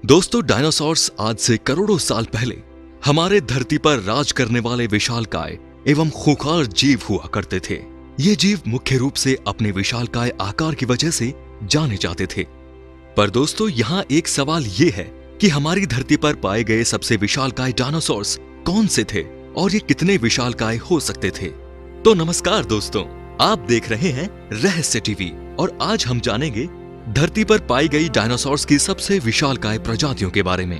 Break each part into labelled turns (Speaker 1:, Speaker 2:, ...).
Speaker 1: दोस्तों, डायनासोर्स आज से करोड़ों साल पहले हमारे धरती पर राज करने वाले विशालकाय एवं खूंखार जीव हुआ करते थे। ये जीव मुख्य रूप से अपने विशालकाय आकार की वजह से जाने जाते थे। पर दोस्तों, यहाँ एक सवाल ये है कि हमारी धरती पर पाए गए सबसे विशालकाय डायनासोर्स कौन से थे और ये कितने विशालकाय हो सकते थे। तो नमस्कार दोस्तों, आप देख रहे हैं रहस्य टीवी और आज हम जानेंगे धरती पर पाई गई डायनासोर्स की सबसे विशालकाय प्रजातियों के बारे में।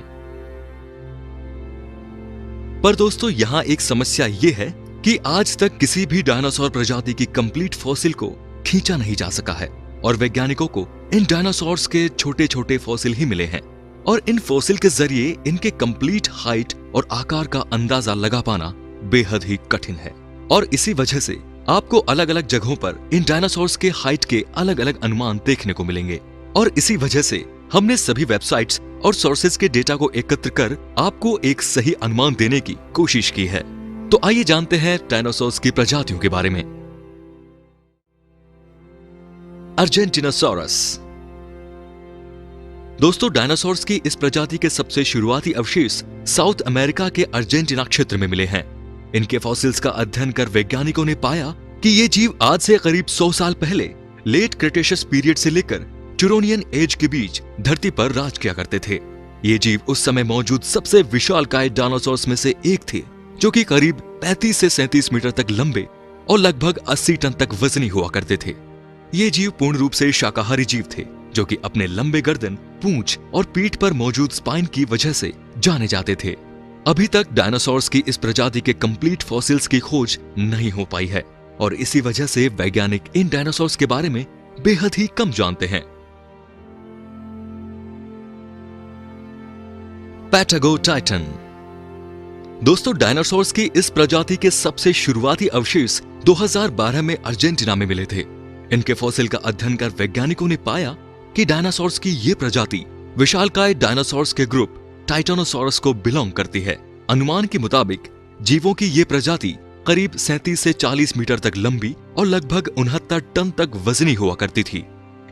Speaker 1: पर दोस्तों, यहां एक समस्या यह है कि आज तक किसी भी डायनासोर प्रजाति की कंप्लीट फॉसिल को खींचा नहीं जा सका है और वैज्ञानिकों को इन डायनासोर्स के छोटे छोटे फॉसिल ही मिले हैं और इन फॉसिल के जरिए इनके कंप्लीट हाइट और आकार का अंदाजा लगा पाना बेहद ही कठिन है। और इसी वजह से आपको अलग अलग जगहों पर इन डायनासोर्स के हाइट के अलग अलग अनुमान देखने को मिलेंगे और इसी वजह से हमने सभी वेबसाइट्स और सोर्सेज के डेटा को एकत्र कर आपको एक सही अनुमान देने की कोशिश की है। तो आइए जानते हैं डायनासोर्स की प्रजातियों के बारे में। अर्जेंटिनोसॉरस। दोस्तों, डायनासोर्स की इस प्रजाति के सबसे शुरुआती अवशेष साउथ अमेरिका के अर्जेंटीना क्षेत्र में मिले हैं। इनके फॉसिल्स का अध्ययन कर वैज्ञानिकों ने पाया कि ये जीव आज से करीब 100 साल पहले लेट क्रेटेशियस पीरियड से लेकर ट्यूरोनियन एज के बीच धरती पर राज किया करते थे। ये जीव उस समय मौजूद सबसे विशालकाय डायनासोर्स में से एक थे, जो कि करीब 35 से 37 मीटर तक लंबे और लगभग 80 टन तक वजनी हुआ करते थे। ये जीव पूर्ण रूप से शाकाहारी जीव थे, जो कि अपने लंबे गर्दन, पूंछ और पीठ पर मौजूद स्पाइन की वजह से जाने जाते थे। अभी तक डायनासोर्स की इस प्रजाति के कंप्लीट फॉसिल्स की खोज नहीं हो पाई है और इसी वजह से वैज्ञानिक इन डायनासोर्स के बारे में बेहद ही कम जानते हैं। पैटागोटाइटन। दोस्तों, डायनासोर्स की इस प्रजाति के सबसे शुरुआती अवशेष 2012 में अर्जेंटीना में मिले थे। इनके फॉसिल का अध्ययन कर वैज्ञानिकों ने पाया कि डायनासोर्स की ये प्रजाति विशालकाय डायनासोर्स के ग्रुप टाइटानोसॉरस को बिलोंग करती है। अनुमान के मुताबिक जीवों की ये प्रजाति करीब 37 से 40 मीटर तक लंबी और लगभग 69 टन तक वजनी हुआ करती थी।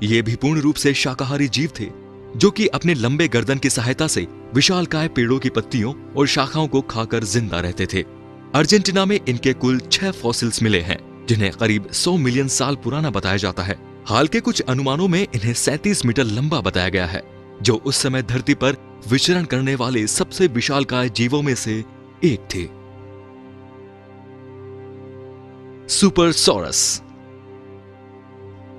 Speaker 1: ये भी पूर्ण रूप से शाकाहारी जीव थे, जो कि अपने लंबे गर्दन की सहायता से विशालकाय पेड़ों की पत्तियों और शाखाओं को खाकर जिंदा रहते थे। अर्जेंटीना में इनके कुल 6 फॉसिल्स मिले हैं, जिन्हें करीब 100 मिलियन साल पुराना बताया जाता है। हाल के कुछ अनुमानों में इन्हें 37 मीटर लंबा बताया गया है, जो उस समय धरती पर विचरण करने वाले सबसे विशालकाय जीवों में से एक थे। सुपरसॉरस।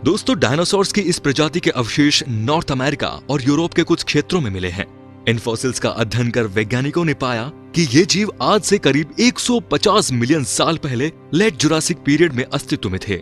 Speaker 1: दोस्तों, डायनासोर्स की इस प्रजाति के अवशेष नॉर्थ अमेरिका और यूरोप के कुछ क्षेत्रों में मिले हैं। इन फॉसिल्स का अध्ययन कर वैज्ञानिकों ने पाया कि ये जीव आज से करीब 150 मिलियन साल पहले लेट जुरासिक पीरियड में अस्तित्व में थे।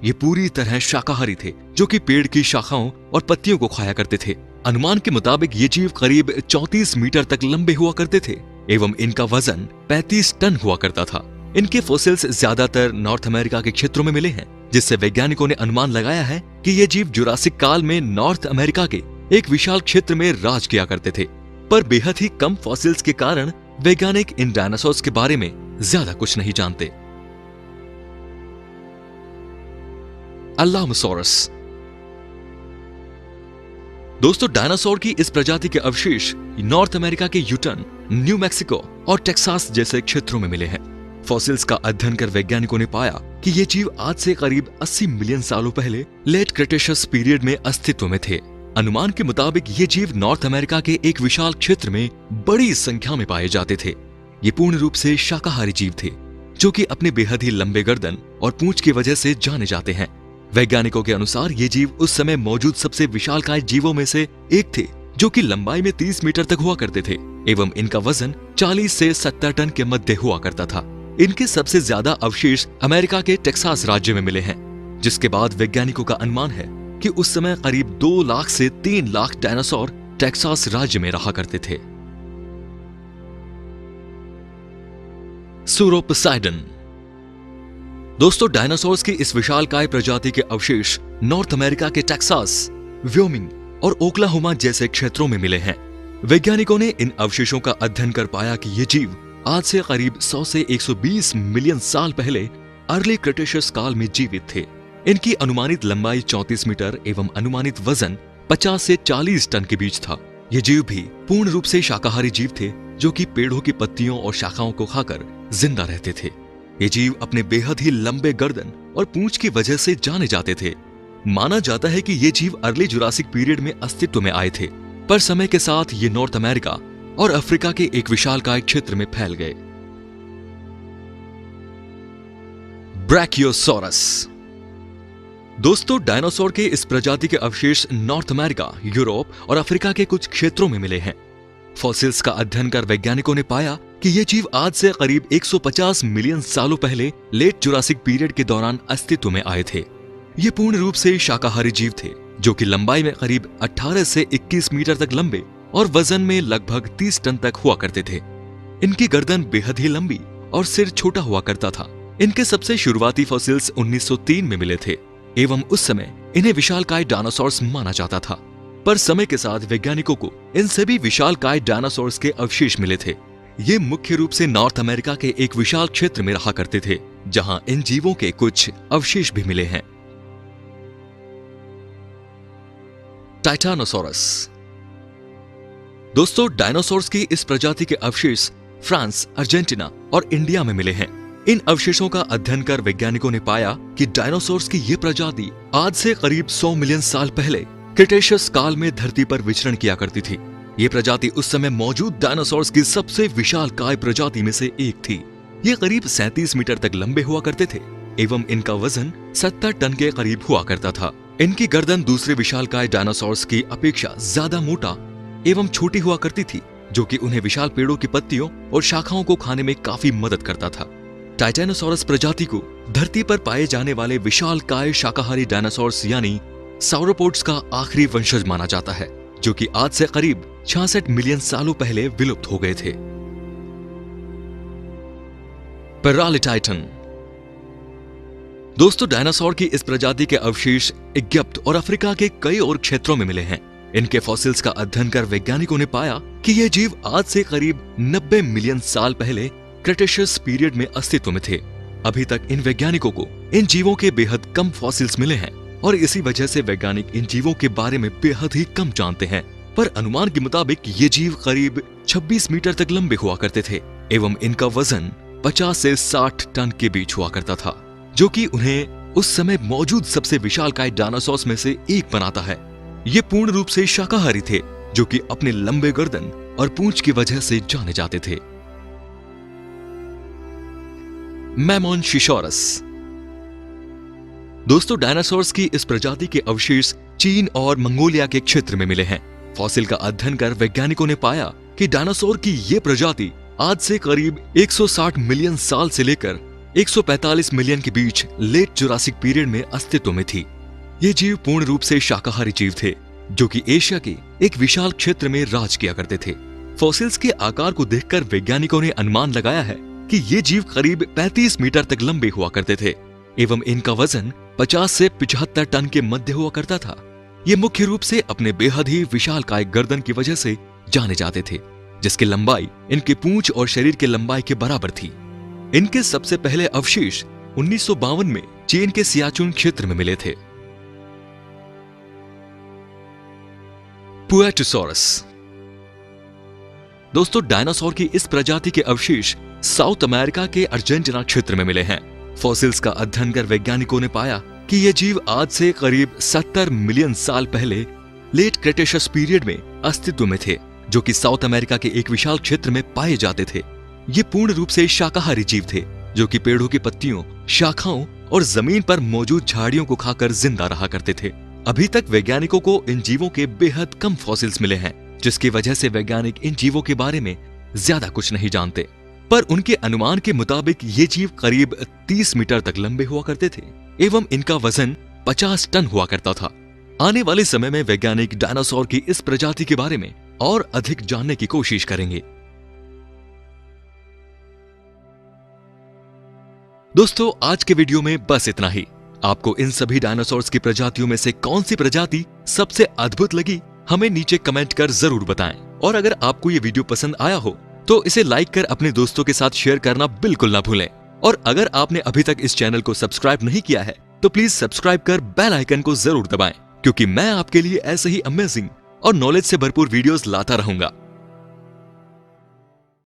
Speaker 1: ये पूरी तरह शाकाहारी थे, जो कि पेड़ की शाखाओं और पत्तियों को खाया करते थे। अनुमान के मुताबिक ये जीव करीब 34 मीटर तक लंबे हुआ करते थे एवं इनका वजन 35 टन हुआ करता था। इनके फॉसिल्स ज्यादातर नॉर्थ अमेरिका के क्षेत्रों में मिले हैं, जिससे वैज्ञानिकों ने अनुमान लगाया है कि ये जीव जुरासिक काल में नॉर्थ अमेरिका के एक विशाल क्षेत्र में राज किया करते थे। पर बेहद ही कम फॉसिल्स के कारण वैज्ञानिक इन डायनासोर्स के बारे में ज्यादा कुछ नहीं जानते। अल्लामोसॉरस। दोस्तों, डायनासोर की इस प्रजाति के अवशेष नॉर्थ अमेरिका के यूटन, न्यू मैक्सिको और टेक्सास जैसे क्षेत्रों में मिले हैं। फॉसिल्स का अध्ययन कर वैज्ञानिकों ने पाया कि ये जीव आज से करीब 80 मिलियन सालों पहले लेट क्रेटेशियस पीरियड में अस्तित्व में थे। अनुमान के मुताबिक ये जीव नॉर्थ अमेरिका के एक विशाल क्षेत्र में बड़ी संख्या में पाए जाते थे। ये पूर्ण रूप से शाकाहारी जीव थे, जो कि अपने बेहद ही लंबे गर्दन और पूंछ की वजह से जाने जाते हैं। वैज्ञानिकों के अनुसार ये जीव उस समय मौजूद सबसे विशालकाय जीवों में से एक थे, जो कि लंबाई में 30 मीटर तक हुआ करते थे एवं इनका वजन 40 से 70 टन के मध्य हुआ करता था। इनके सबसे ज्यादा अवशेष अमेरिका के टेक्सास राज्य में मिले हैं, जिसके बाद वैज्ञानिकों का अनुमान है कि उस समय करीब 2 लाख से 3 लाख डायनासोर टेक्सास राज्य में रहा करते थे। सूरोपोसाइडन। दोस्तों, डायनासोर्स की इस विशालकाय प्रजाति के अवशेष नॉर्थ अमेरिका के टेक्सास, व्योमिंग और ओक्लाहोमा जैसे क्षेत्रों में मिले हैं। वैज्ञानिकों ने इन अवशेषों का अध्ययन कर पाया कि ये जीव आज से करीब 100 से 120 मिलियन साल पहले अर्ली क्रेटेशियस काल में जीवित थे। इनकी अनुमानित लंबाई 34 मीटर एवं अनुमानित वजन 50 से 40 टन के बीच था। ये जीव भी पूर्ण रूप से शाकाहारी जीव थे, जो कि पेड़ों की पत्तियों और शाखाओं को खाकर जिंदा रहते थे। ये जीव अपने बेहद ही लंबे गर्दन और पूंछ की वजह से जाने जाते थे। माना जाता है कि ये जीव अर्ली जुरासिक पीरियड में अस्तित्व में आए थे, पर समय के साथ ये नॉर्थ अमेरिका और अफ्रीका के एक विशालकाय क्षेत्र में फैल गए। ब्रैकियोसॉरस। दोस्तों, डायनासोर के इस प्रजाति के अवशेष नॉर्थ अमेरिका, यूरोप और अफ्रीका के कुछ क्षेत्रों में मिले हैं। फॉसिल्स का अध्ययन कर वैज्ञानिकों ने पाया कि ये जीव आज से करीब 150 मिलियन सालों पहले लेट जुरासिक पीरियड के दौरान अस्तित्व में आए थे। ये पूर्ण रूप से शाकाहारी जीव थे, जो कि लंबाई में करीब 18 से 21 मीटर तक लंबे और वजन में लगभग 30 टन तक हुआ करते थे। इनकी गर्दन बेहद ही लंबी और सिर छोटा हुआ करता था। इनके सबसे शुरुआती फॉसिल्स 1903 में मिले थे एवं उस समय इन्हें विशालकाय डायनासोर्स माना जाता था। पर समय के साथ वैज्ञानिकों को इन सभी विशालकाय डायनासोर्स के अवशेष मिले थे। ये मुख्य रूप से नॉर्थ अमेरिका के एक विशाल क्षेत्र में रहा करते थे, जहां इन जीवों के कुछ अवशेष भी मिले हैं। टाइटानोसोरस। दोस्तों, डायनासोर्स की इस प्रजाति के अवशेष फ्रांस, अर्जेंटीना और इंडिया में मिले हैं। इन अवशेषों का अध्ययन कर वैज्ञानिकों ने पाया कि डायनासोर्स की ये प्रजाति आज से करीब 100 मिलियन साल पहले क्रिटेशियस काल में धरती पर विचरण किया करती थी। ये प्रजाति उस समय मौजूद डायनासोर्स की सबसे विशालकाय प्रजाति में से एक थी। ये करीब 37 मीटर तक लंबे हुआ करते थे एवं इनका वजन 70 टन के करीब हुआ करता था। इनकी गर्दन दूसरे विशालकाय डायनासोर्स की अपेक्षा ज्यादा मोटा एवं छोटी हुआ करती थी, जो कि उन्हें विशाल पेड़ों की पत्तियों और शाखाओं को खाने में काफी मदद करता था। टाइटानोसोरस प्रजाति को धरती पर पाए जाने वाले विशालकाय शाकाहारी डायनासोर्स यानी सॉरोपोड्स का आखिरी वंशज माना जाता है, जो कि आज से करीब 66 मिलियन सालों पहले विलुप्त हो गए थे। पैरालिटाइटन। दोस्तों, डायनासोर की इस प्रजाति के अवशेष इजिप्ट और अफ्रीका के कई और क्षेत्रों में मिले हैं। इनके फॉसिल्स का अध्ययन कर वैज्ञानिकों ने पाया कि ये जीव आज से करीब 90 मिलियन साल पहले क्रिटेशियस पीरियड में अस्तित्व में थे। अभी तक इन वैज्ञानिकों को इन जीवों के बेहद कम फॉसिल्स मिले हैं और इसी वजह से वैज्ञानिक इन जीवों के बारे में बेहद ही कम जानते हैं। पर अनुमान के मुताबिक ये जीव करीब 26 मीटर तक लंबे हुआ करते थे एवं इनका वजन 50 से 60 टन के बीच हुआ करता था, जो कि उन्हें उस समय मौजूद सबसे विशालकाय डायनासोर्स में से एक बनाता है। ये पूर्ण रूप से शाकाहारी थे, जो कि अपने लंबे गर्दन और पूंछ की वजह से जाने जाते थे। मैमोनशिशोरस। दोस्तों, डायनासोर्स की इस प्रजाति के अवशेष चीन और मंगोलिया के क्षेत्र में मिले हैं। फॉसिल का अध्ययन कर वैज्ञानिकों ने पाया कि डायनासोर की ये प्रजाति आज से करीब 160 मिलियन साल से लेकर 145 मिलियन के बीच लेट जुरासिक पीरियड में अस्तित्व में थी। ये जीव पूर्ण रूप से शाकाहारी जीव थे, जो कि एशिया के एक विशाल क्षेत्र में राज किया करते थे। फॉसिल्स के आकार को देखकर वैज्ञानिकों ने अनुमान लगाया है कि ये जीव करीब 35 मीटर तक लंबे हुआ करते थे एवं इनका वजन 50 से 75 टन के मध्य हुआ करता था। ये मुख्य रूप से अपने बेहद ही विशालकाय गर्दन की वजह से जाने जाते थे, जिसकी लंबाई इनके पूंछ और शरीर की लंबाई के बराबर थी। इनके सबसे पहले अवशेष 1952 में चीन के सियाचुन क्षेत्र में मिले थे। पुएटोसॉरस। दोस्तों, डायनासोर की इस प्रजाति के अवशेष साउथ अमेरिका के अर्जेंटीना क्षेत्र में मिले हैं। फॉसिल्स का अध्ययन कर वैज्ञानिकों ने पाया कि ये जीव आज से करीब 70 मिलियन साल पहले लेट क्रिटेशियस पीरियड में अस्तित्व में थे, जो कि साउथ अमेरिका के एक विशाल क्षेत्र में पाए जाते थे। ये पूर्ण रूप से शाकाहारी जीव थे, जो कि पेड़ों की पत्तियों, शाखाओं और जमीन पर मौजूद झाड़ियों को खाकर जिंदा रहा करते थे। अभी तक वैज्ञानिकों को इन जीवों के बेहद कम फॉसिल्स मिले हैं, जिसकी वजह से वैज्ञानिक इन जीवों के बारे में ज्यादा कुछ नहीं जानते। पर उनके अनुमान के मुताबिक ये जीव करीब 30 मीटर तक लंबे हुआ करते थे एवं इनका वजन 50 टन हुआ करता था। आने वाले समय में वैज्ञानिक डायनासोर की इस प्रजाति के बारे में और अधिक जानने की कोशिश करेंगे। दोस्तों, आज के वीडियो में बस इतना ही। आपको इन सभी डायनासोर्स की प्रजातियों में से कौन सी प्रजाति सबसे अद्भुत लगी, हमें नीचे कमेंट कर जरूर बताएं। और अगर आपको ये वीडियो पसंद आया हो तो इसे लाइक कर अपने दोस्तों के साथ शेयर करना बिल्कुल ना भूलें। और अगर आपने अभी तक इस चैनल को सब्सक्राइब नहीं किया है तो प्लीज सब्सक्राइब कर बेल आइकन को जरूर दबाएं, क्योंकि मैं आपके लिए ऐसे ही अमेजिंग और नॉलेज से भरपूर वीडियोस लाता रहूंगा।